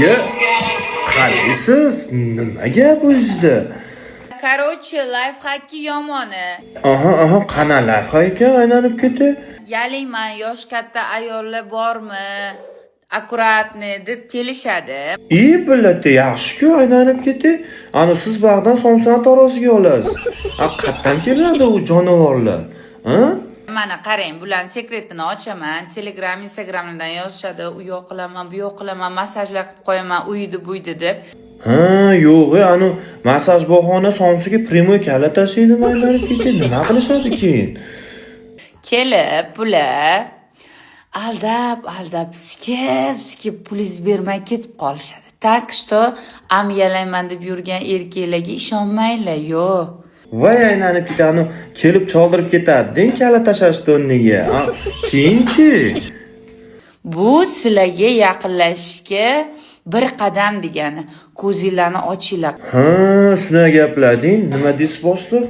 Ye, qalaysiz? Nima gap o'zida? Короче, lifehack'i yomoni. Aha, qana layha ekan aylanib keti. Yalayman, yosh katta ayollar bormi? Akkuratni deb kelishadi. Billatda yaxshi-ku aylanib keti. Ana siz bag'dan somsani tarosiga olasiz. Qayerdan keladi u jonivorlar? Mana qarang, bularning sekretini ochaman. Telegram, Instagramdan yozishadi. U yoq qilaman, bu yoq qilaman, masajlar qilib qo'yaman, uydi-buydi deb. Yo'q, ani masaj bahona somsiga primoy kala tashlaydimi aylanib keti. Nima qilishadi keyin? Kelib, bular aldab, skip pulingiz bermay ketib qolishadi. Tak что yalayman deb yurgan erkaklarga ishonmanglar, yo'q. Voy aylanib ketani kelib choldirib ketadi. Den kala tashlashdi o'rniga. Keyinchi Bu sizlarga yaqinlashishga bir qadam degani. Ko'zinglarni ochinglar. Shuna gaplading. Nima deysiz boshliq?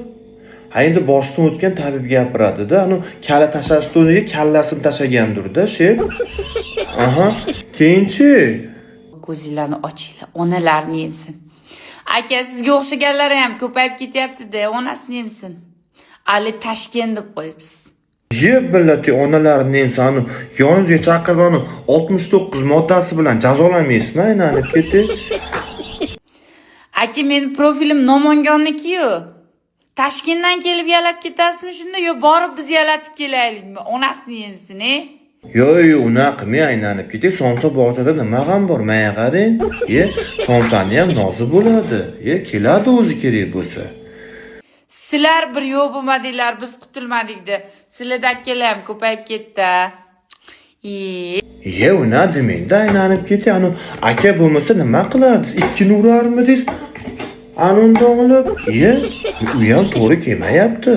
Endi boshdan o'tgan tabib gapiradi-da, kala tashlashdi o'rniga kallasini tashlagandir-da, shef. Keyinchi Ko'zinglarni ochinglar, onalarni yemsin. Aka, sizga o'xshaganlar ham ko'payib ketyapti-da, onasini yemsin. Ali Tashkent deb qo'yibsiz. Billati onalarni yemsin, yoningizga chaqirib 69 moddasi bilan jazolamaysizmi aylanib keti? Aka, meni profilim Nomongonniki-yu. Toshkentdan kelib yalab ketasizmi shunda yo borib biz yalatib kelaylikmi? Onasini yemsin, Yo'q, unaqa qilmay aylanib keting. Somsa bog'chada nima ham bor? Menga qarang. Somsani ham nozi bo'ladi. Keladi o'zi kerak bo'lsa. Sizlar bir yo'q bo'lmadinglar, biz qutulmadik-da. Sizlarda akalar ham ko'payib ketdi. Una demangda aylanib keting. Aka bo'lmasa nima qilardingiz? Ikkini urarmidingiz? Anundan olib, u ham to'g'ri kelmayapti.